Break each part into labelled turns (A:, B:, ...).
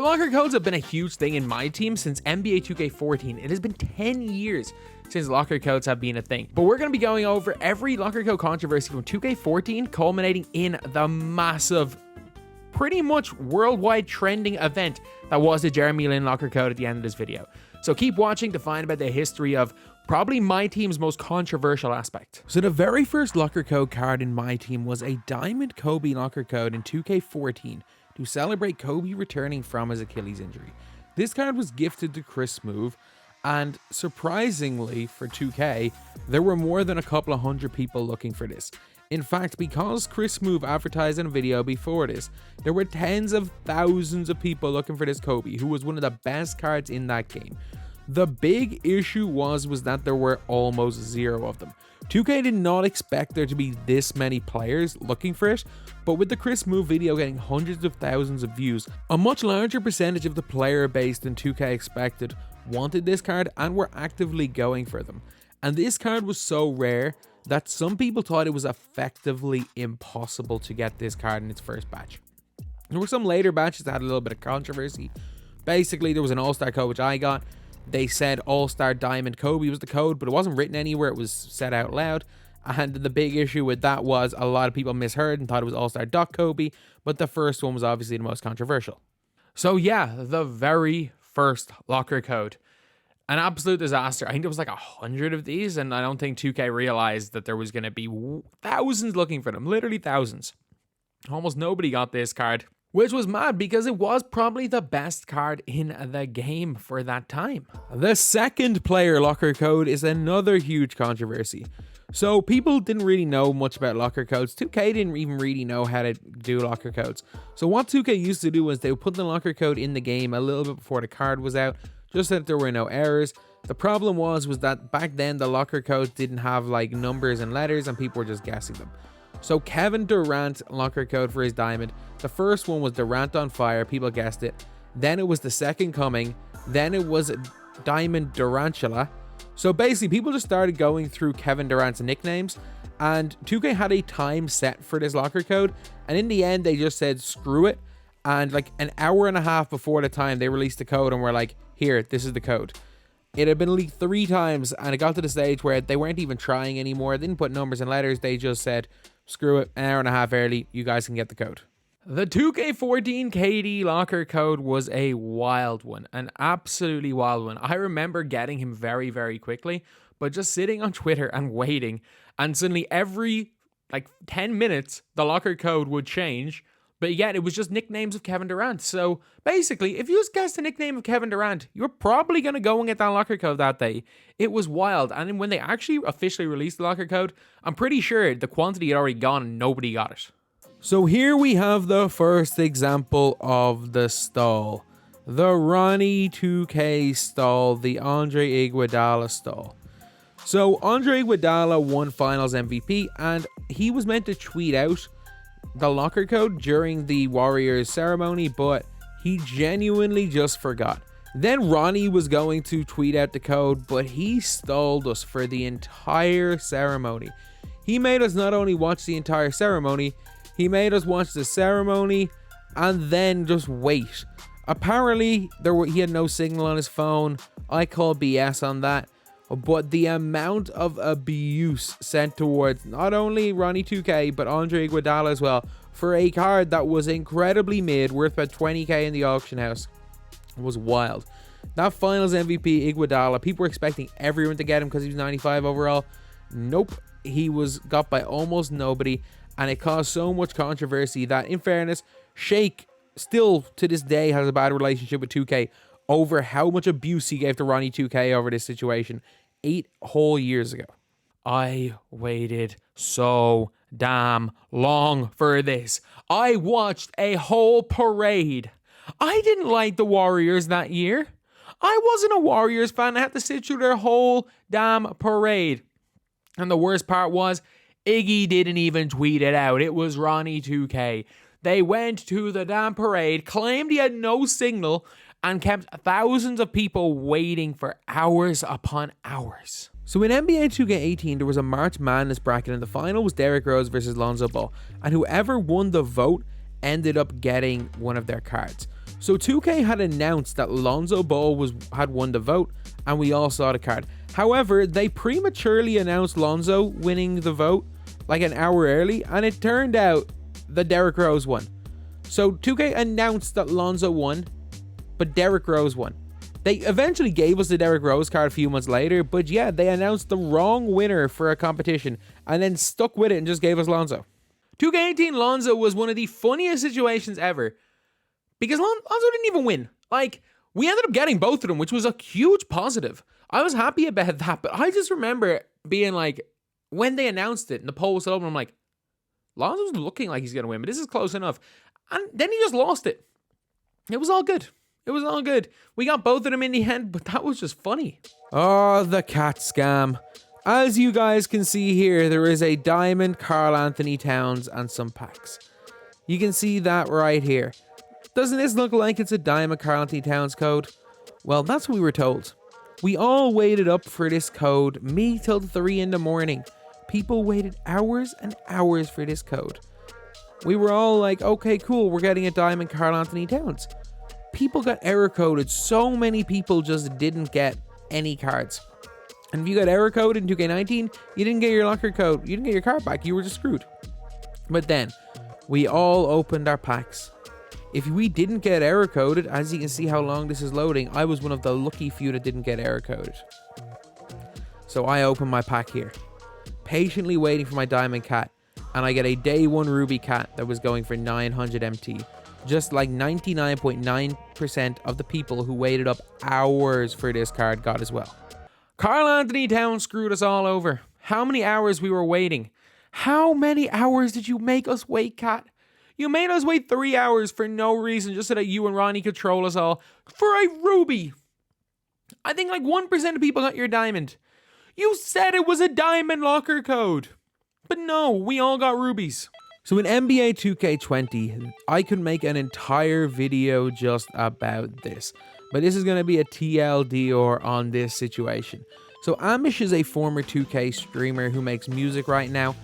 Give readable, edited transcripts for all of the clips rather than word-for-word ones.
A: Locker codes have been a huge thing in my team since NBA 2K14. It has been 10 years since locker codes have been a thing. But we're going to be going over every locker code controversy from 2K14, culminating in the massive, pretty much worldwide trending event that was the Jeremy Lin locker code at the end of this video. So keep watching to find about the history of probably my team's most controversial aspect. So the very first locker code card in my team was a Diamond Kobe locker code in 2K14 to celebrate Kobe returning from his Achilles injury. This card was gifted to Chris Smoove, and surprisingly for 2K, there were more than a couple of hundred people looking for this. In fact, because Chris Smoove advertised in a video before this, there were tens of thousands of people looking for this Kobe, who was one of the best cards in that game. The big issue was that there were almost zero of them. 2K did not expect there to be this many players looking for it, but with the Chris Smoove video getting hundreds of thousands of views, a much larger percentage of the player base than 2K expected wanted this card and were actively going for them. And this card was so rare that some people thought it was effectively impossible to get this card in its first batch. There were some later batches that had a little bit of controversy. Basically, there was an All-Star code which I got. They said All-Star Diamond Kobe was the code, but it wasn't written anywhere. It was said out loud. And the big issue with that was a lot of people misheard and thought it was All-Star Kobe, but the first one was obviously the most controversial. So yeah, the very first locker code. An absolute disaster. I think there was like 100 of these, and I don't think 2K realized that there was going to be thousands looking for them. Literally thousands. Almost nobody got this card, which was mad because it was probably the best card in the game for that time. The second player locker code is another huge controversy. So people didn't really know much about locker codes. 2K didn't even really know how to do locker codes. So what 2K used to do was they would put the locker code in the game a little bit before the card was out, just so that there were no errors. The problem was that back then the locker codes didn't have like numbers and letters and people were just guessing them. So Kevin Durant locker code for his diamond. The first one was Durant on fire. People guessed it. Then it was the second coming. Then it was Diamond Durantula. So basically people just started going through Kevin Durant's nicknames, and 2K had a time set for this locker code. And in the end, they just said, screw it. And like an hour and a half before the time, they released the code and were like, here, this is the code. It had been leaked 3 times, and it got to the stage where they weren't even trying anymore. They didn't put numbers and letters. They just said, screw it, an hour and a half early, you guys can get the code. The 2K14 KD locker code was a wild one, an absolutely wild one. I remember getting him very, very quickly, but just sitting on Twitter and waiting, and suddenly every like 10 minutes, the locker code would change. But yet, it was just nicknames of Kevin Durant. So basically, if you just guessed the nickname of Kevin Durant, you're probably going to go and get that locker code that day. It was wild. And then when they actually officially released the locker code, I'm pretty sure the quantity had already gone and nobody got it. So here we have the first example of the stall. The Ronnie 2K stall, the Andre Iguodala stall. So Andre Iguodala won Finals MVP, and he was meant to tweet out the locker code during the Warriors ceremony, but he genuinely just forgot. Then Ronnie was going to tweet out the code, but he stalled us for the entire ceremony. He made us not only watch the entire ceremony, he made us watch the ceremony and then just wait. Apparently, he had no signal on his phone. I call BS on that. But the amount of abuse sent towards not only Ronnie 2K, but Andre Iguodala as well, for a card that was incredibly mid, worth about 20k in the auction house, was wild. That Finals MVP, Iguodala, people were expecting everyone to get him because he was 95 overall. Nope, he was got by almost nobody, and it caused so much controversy that, in fairness, Shake still to this day has a bad relationship with 2K over how much abuse he gave to Ronnie 2K over this situation 8 whole years ago. I waited so damn long for this. I watched a whole parade. I didn't like the Warriors that year. I wasn't a Warriors fan. I had to sit through their whole damn parade. And the worst part was, Iggy didn't even tweet it out. It was Ronnie 2K. They went to the damn parade, claimed he had no signal, and kept thousands of people waiting for hours upon hours. So in NBA 2K18, there was a March Madness bracket, and the final was Derrick Rose versus Lonzo Ball, and whoever won the vote ended up getting one of their cards. So 2K had announced that Lonzo Ball had won the vote, and we all saw the card. However, they prematurely announced Lonzo winning the vote like an hour early, and it turned out that Derrick Rose won. So 2K announced that Lonzo won, but Derrick Rose won. They eventually gave us the Derrick Rose card a few months later, but yeah, they announced the wrong winner for a competition and then stuck with it and just gave us Lonzo. 2K18 Lonzo was one of the funniest situations ever because Lonzo didn't even win. Like, we ended up getting both of them, which was a huge positive. I was happy about that, but I just remember being like, when they announced it and the poll was open, I'm like, Lonzo's looking like he's going to win, but this is close enough. And then he just lost it. It was all good. It was all good. We got both of them in the end, but that was just funny. Oh, the cat scam. As you guys can see here, there is a diamond Karl Anthony Towns and some packs. You can see that right here. Doesn't this look like it's a diamond Karl Anthony Towns code? Well, that's what we were told. We all waited up for this code, me till 3 in the morning. People waited hours and hours for this code. We were all like, okay, cool, we're getting a diamond Karl Anthony Towns. People got error coded. So many people just didn't get any cards. And if you got error coded in 2K19, you didn't get your locker code. You didn't get your card back. You were just screwed. But then, we all opened our packs. If we didn't get error coded, as you can see how long this is loading, I was one of the lucky few that didn't get error coded. So I opened my pack here, patiently waiting for my diamond cat, and I get a day 1 ruby cat that was going for 900 MT. Just like 99.9% of the people who waited up hours for this card got as well. Karl Anthony Towns screwed us all over. How many hours we were waiting? How many hours did you make us wait, cat? You made us wait 3 hours for no reason, just so that you and Ronnie could troll us all for a ruby. I think like 1% of people got your diamond. You said it was a diamond locker code. But no, we all got rubies. So in NBA 2K20, I could make an entire video just about this. But this is going to be a TLDR on this situation. So Ambish is a former 2K streamer who makes music right now.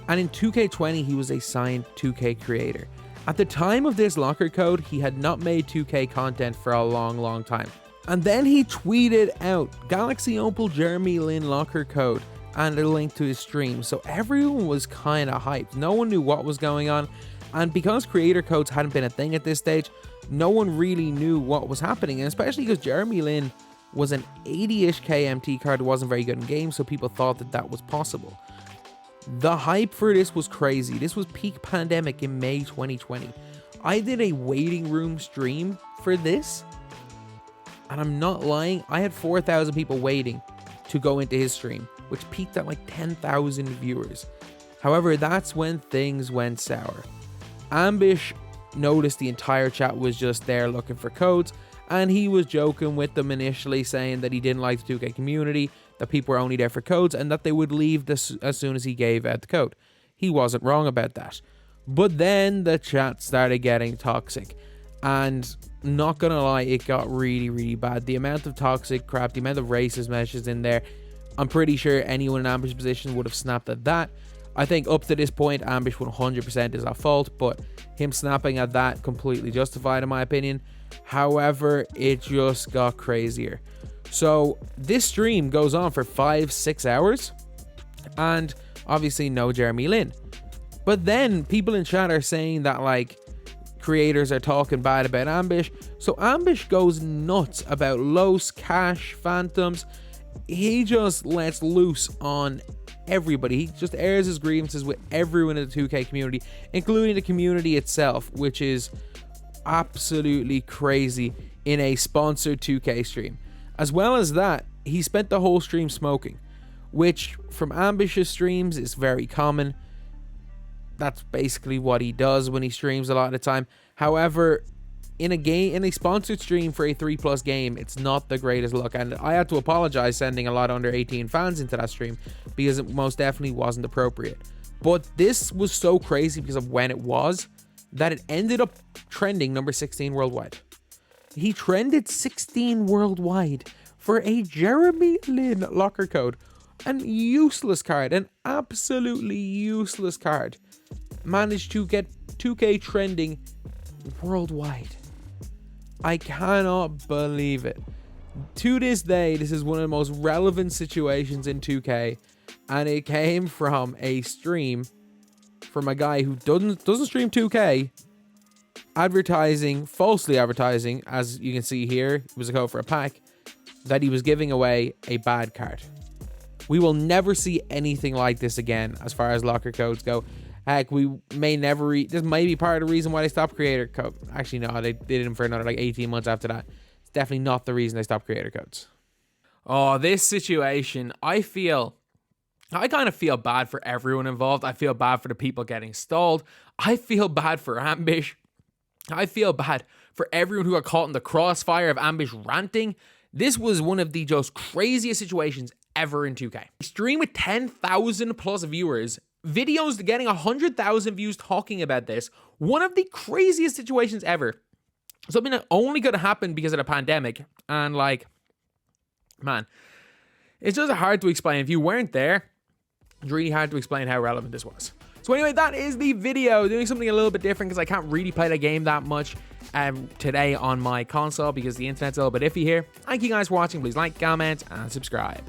A: And in 2K20, he was a signed 2K creator. At the time of this locker code, he had not made 2K content for a long time. And then he tweeted out Galaxy Opal Jeremy Lin locker code and a link to his stream. So everyone was kind of hyped. No one knew what was going on. And because creator codes hadn't been a thing at this stage, no one really knew what was happening. And especially because Jeremy Lin was an 80-ish KMT card who wasn't very good in games, so people thought that that was possible. The hype for this was crazy. This was peak pandemic in May 2020. I did a waiting room stream for this. And I'm not lying, I had 4,000 people waiting to go into his stream, which peaked at like 10,000 viewers. However, that's when things went sour. Ambish noticed the entire chat was just there looking for codes, and he was joking with them initially, saying that he didn't like the 2K community, that people were only there for codes, and that they would leave this as soon as he gave out the code. He wasn't wrong about that. But then the chat started getting toxic, and not gonna lie, it got really bad. The amount of toxic crap, the amount of racist messages in there, I'm pretty sure anyone in Ambish's position would have snapped at that. I think up to this point, Ambish 100% is at fault, but him snapping at that completely justified in my opinion. However, it just got crazier. So this stream goes on for 5-6 hours, and obviously no Jeremy Lin. But then people in chat are saying that like creators are talking bad about Ambish. So Ambish goes nuts about Los, Cash, Phantoms. He just lets loose on everybody. He just airs his grievances with everyone in the 2K community, including the community itself, which is absolutely crazy in a sponsored 2K stream. As well as that, he spent the whole stream smoking, which from Ambitious streams is very common. That's basically what he does when he streams a lot of the time. However, in a sponsored stream for a 3+ game, it's not the greatest look, and I had to apologize sending a lot of under 18 fans into that stream because it most definitely wasn't appropriate. But this was so crazy because of when it was that it ended up trending number 16 worldwide. He trended 16 worldwide for a Jeremy Lin locker code. An useless card, an absolutely useless card, managed to get 2K trending worldwide. I cannot believe it. To this day, this is one of the most relevant situations in 2K, and it came from a stream from a guy who doesn't stream 2K, falsely advertising, as you can see here, it was a code for a pack, that he was giving away a bad card. We will never see anything like this again as far as locker codes go. Heck, we may never... this may be part of the reason why they stopped creator code. Actually, no, they did it for another like 18 months after that. It's definitely not the reason they stopped creator codes. Oh, this situation, I kind of feel bad for everyone involved. I feel bad for the people getting stalled. I feel bad for Ambish. I feel bad for everyone who got caught in the crossfire of Ambish ranting. This was one of the just craziest situations ever in 2K. Stream with 10,000 plus viewers, videos getting 100,000 views talking about this. One of the craziest situations ever. Something that only could have happened because of the pandemic. And like, man, it's just hard to explain. If you weren't there, it's really hard to explain how relevant this was. So anyway, that is the video. Doing something a little bit different because I can't really play the game that much today on my console because the internet's a little bit iffy here. Thank you guys for watching. Please like, comment, and subscribe.